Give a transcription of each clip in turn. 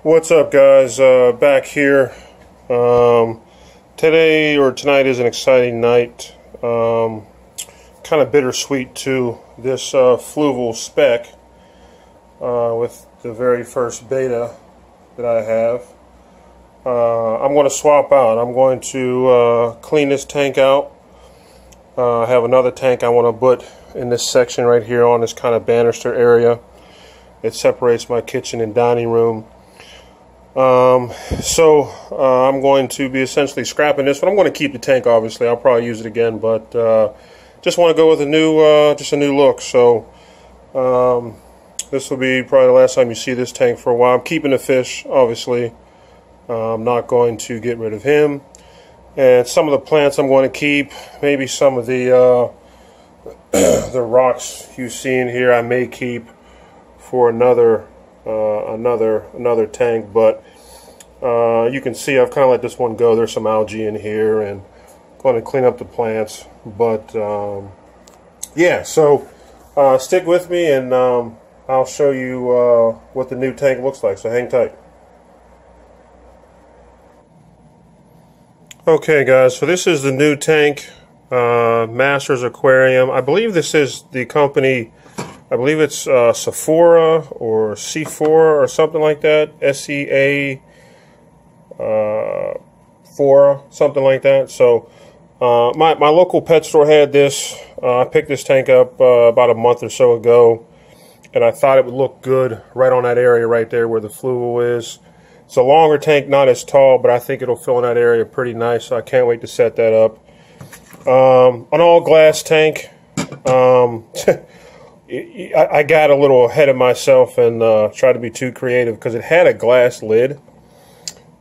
What's up, guys? Back here. Today or tonight is an exciting night. Kind of bittersweet too. This fluval spec with the very first Betta that I have. I'm going to swap out. I'm going to clean this tank out. I have another tank I want to put in this section right here on this kind of banister area. It separates my kitchen and dining room. I'm going to be essentially scrapping this, but I'm going to keep the tank. Obviously, I'll probably use it again, but just want to go with a new, just a new look. So this will be probably the last time you see this tank for a while. I'm keeping the fish, obviously. I'm not going to get rid of him, and some of the plants I'm going to keep. Maybe some of the the rocks you see in here I may keep for another tank, but you can see I've kind of let this one go. There's some algae in here, and going to clean up the plants. But yeah, so stick with me, and I'll show you what the new tank looks like. So hang tight. Okay, guys. So this is the new tank, Masters Aquarium. I believe this is the company. I believe it's Sephora or C4 or something like that. SEA 4, something like that. So my local pet store had this. I picked this tank up about a month or so ago, and I thought it would look good right on that area right there where the fluval is. It's a longer tank, not as tall, but I think it'll fill in that area pretty nice. So I can't wait to set that up. An all glass tank. I got a little ahead of myself and tried to be too creative because it had a glass lid,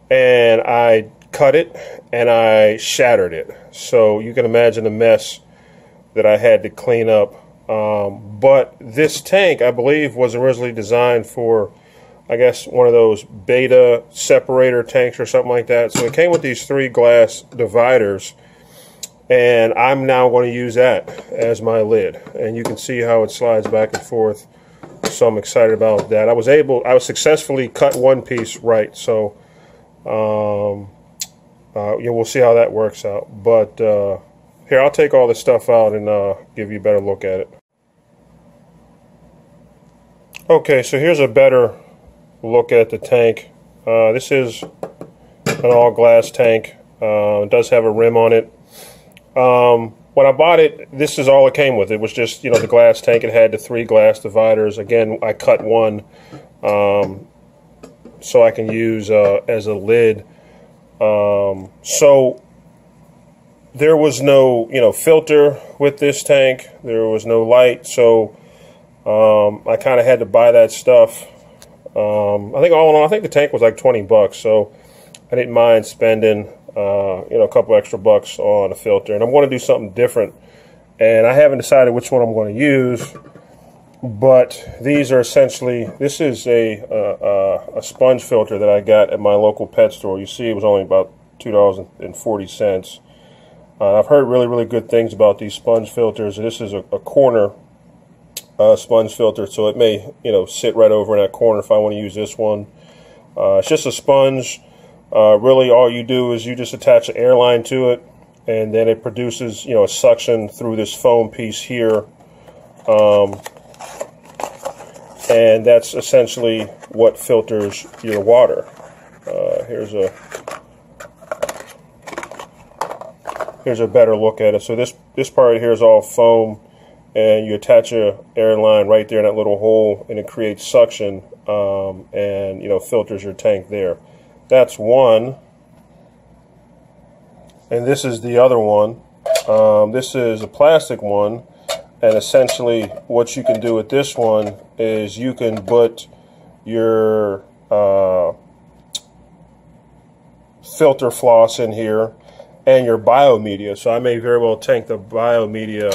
and I cut it and I shattered it. So you can imagine the mess that I had to clean up. But this tank, I believe, was originally designed for, I guess, one of those Betta separator tanks or something like that. So it came with these 3 glass dividers, and I'm now going to use that as my lid, and you can see how it slides back and forth. So I'm excited about that. I was successfully cut one piece right, so we'll see how that works out. But here, I'll take all this stuff out and give you a better look at it. Okay, so here's a better look at the tank. This is an all glass tank. It does have a rim on it. When I bought it, this is all it came with. It was just, you know, the glass tank. It had the 3 glass dividers. Again, I cut one so I can use as a lid. So there was no, you know, filter with this tank. There was no light, so I kind of had to buy that stuff. I think all in all, I think the tank was like $20, so I didn't mind spending you know, a couple extra bucks on a filter. And I'm going to do something different, and I haven't decided which one I'm going to use, but these are essentially, this is a sponge filter that I got at my local pet store. You see, it was only about $2.40. I've heard really good things about these sponge filters. This is a corner sponge filter, so it may, you know, sit right over in that corner if I want to use this one. It's just a sponge. Really, all you do is you just attach an airline to it, and then it produces, you know, a suction through this foam piece here, and that's essentially what filters your water. Here's a better look at it. So this part right here is all foam, and you attach your airline right there in that little hole, and it creates suction, and, you know, filters your tank there. That's one, and this is the other one. This is a plastic one, and essentially what you can do with this one is you can put your filter floss in here and your biomedia. So I may very well take the biomedia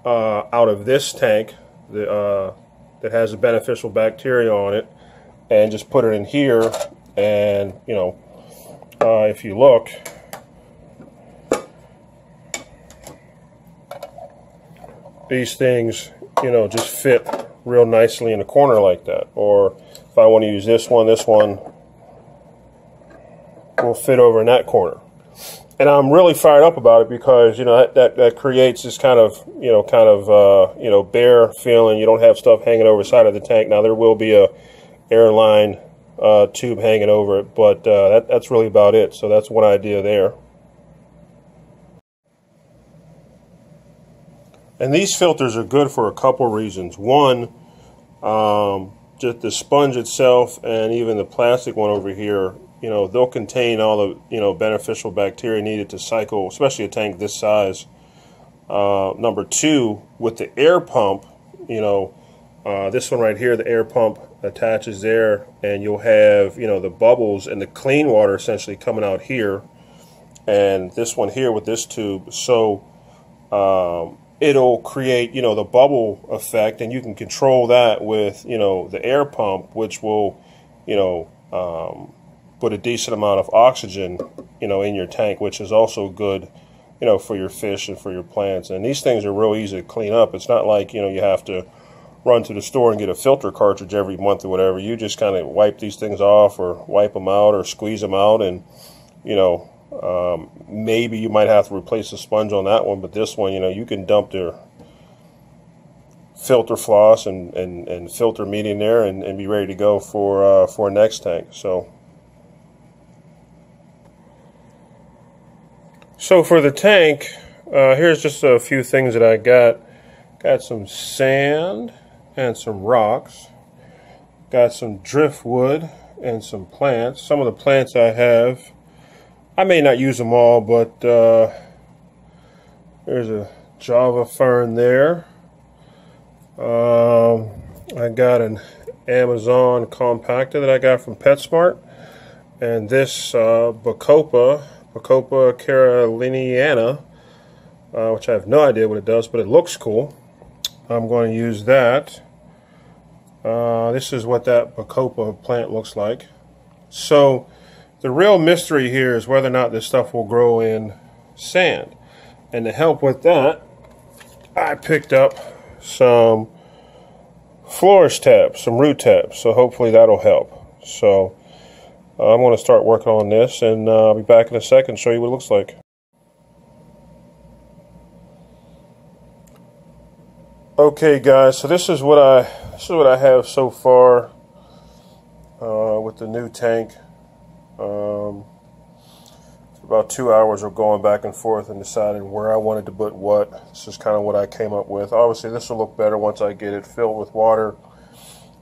out of this tank that has a beneficial bacteria on it, and just put it in here. And, you know, if you look, these things, you know, just fit real nicely in a corner like that. Or if I want to use this one will fit over in that corner. And I'm really fired up about it because, you know, that creates this kind of bare feeling. You don't have stuff hanging over the side of the tank. Now there will be a airline tube hanging over it, but that's really about it. So that's one idea there. And these filters are good for a couple reasons. One, just the sponge itself and even the plastic one over here, you know, they'll contain all the, you know, beneficial bacteria needed to cycle, especially a tank this size. Number two, with the air pump, you know, this one right here, the air pump attaches there, and you'll have, you know, the bubbles and the clean water essentially coming out here, and this one here with this tube. So it'll create, you know, the bubble effect, and you can control that with, you know, the air pump, which will, you know, put a decent amount of oxygen, you know, in your tank, which is also good, you know, for your fish and for your plants. And these things are real easy to clean up. It's not like, you know, you have to run to the store and get a filter cartridge every month or whatever. You just kind of wipe these things off or wipe them out or squeeze them out, and, you know, maybe you might have to replace the sponge on that one, but this one, you know, you can dump their filter floss and filter meat in there and be ready to go for next tank. So for the tank, here's just a few things that I got. Got some sand and some rocks. Got some driftwood and some plants. Some of the plants I have, I may not use them all, but there's a Java fern there. I got an Amazon compactor that I got from PetSmart, and this Bacopa caroliniana, which I have no idea what it does, but it looks cool. I'm going to use that. This is what that Bacopa plant looks like. So the real mystery here is whether or not this stuff will grow in sand. And to help with that, I picked up some flourish tabs, some root tabs. So hopefully that'll help. So I'm going to start working on this, and I'll be back in a second and show you what it looks like. Okay, guys, so this is what I have so far with the new tank. About 2 hours of going back and forth and deciding where I wanted to put what. This is kind of what I came up with. Obviously, this will look better once I get it filled with water,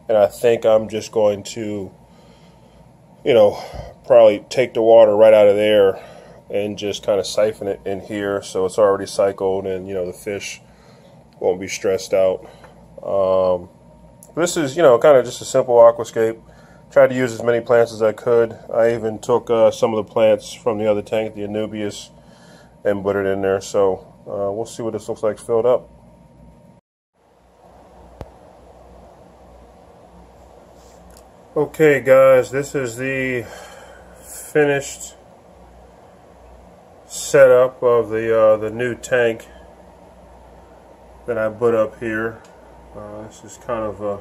and I think I'm just going to, you know, probably take the water right out of there and just kind of siphon it in here so it's already cycled, and, you know, the fish won't be stressed out. This is, you know, kind of just a simple aquascape. Tried to use as many plants as I could. I even took some of the plants from the other tank, the Anubias, and put it in there. So we'll see what this looks like filled up. Okay, guys, this is the finished setup of the new tank that I put up here. This is kind of a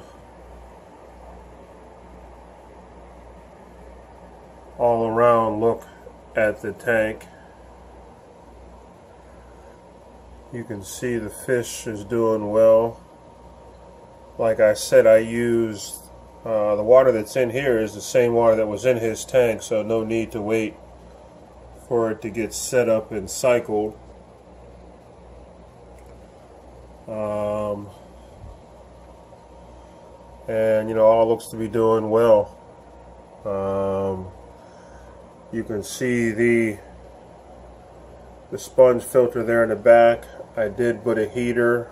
all around look at the tank. You can see the fish is doing well. Like I said, I used the water that's in here is the same water that was in his tank, so no need to wait for it to get set up and cycled. And, you know, all looks to be doing well. You can see the sponge filter there in the back. I did put a heater.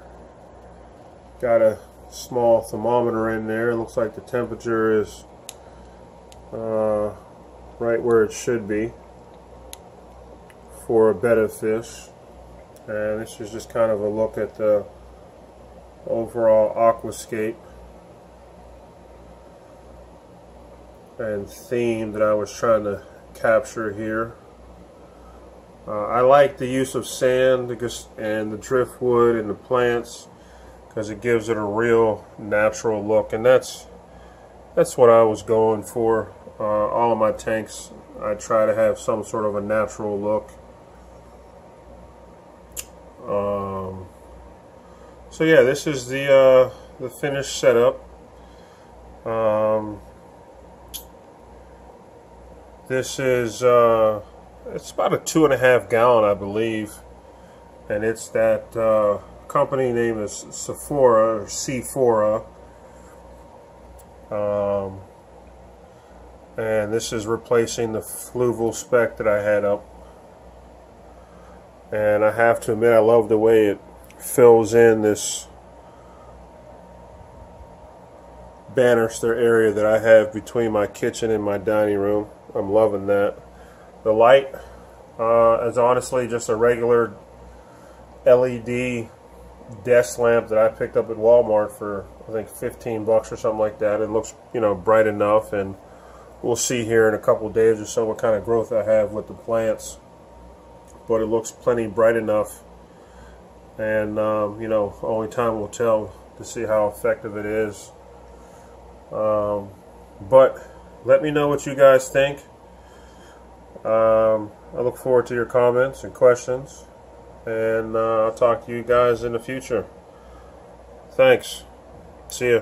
Got a small thermometer in there. It looks like the temperature is right where it should be for a Betta fish. And this is just kind of a look at the overall aquascape and theme that I was trying to capture here. I like the use of sand and the driftwood and the plants. because it gives it a real natural look, and that's what I was going for. All of my tanks, I try to have some sort of a natural look. So yeah, this is the finished setup. This is it's about a 2.5 gallon, I believe, and it's that company name is Sephora or Sephora. And this is replacing the fluval spec that I had up. And I have to admit, I love the way it fills in this banister area that I have between my kitchen and my dining room. I'm loving that. The light is honestly just a regular LED desk lamp that I picked up at Walmart for, I think, 15 bucks or something like that. It looks, bright enough, and we'll see here in a couple of days or so what kind of growth I have with the plants. But it looks plenty bright enough, and only time will tell to see how effective it is. But let me know what you guys think. I look forward to your comments and questions, and I'll talk to you guys in the future. Thanks. See ya.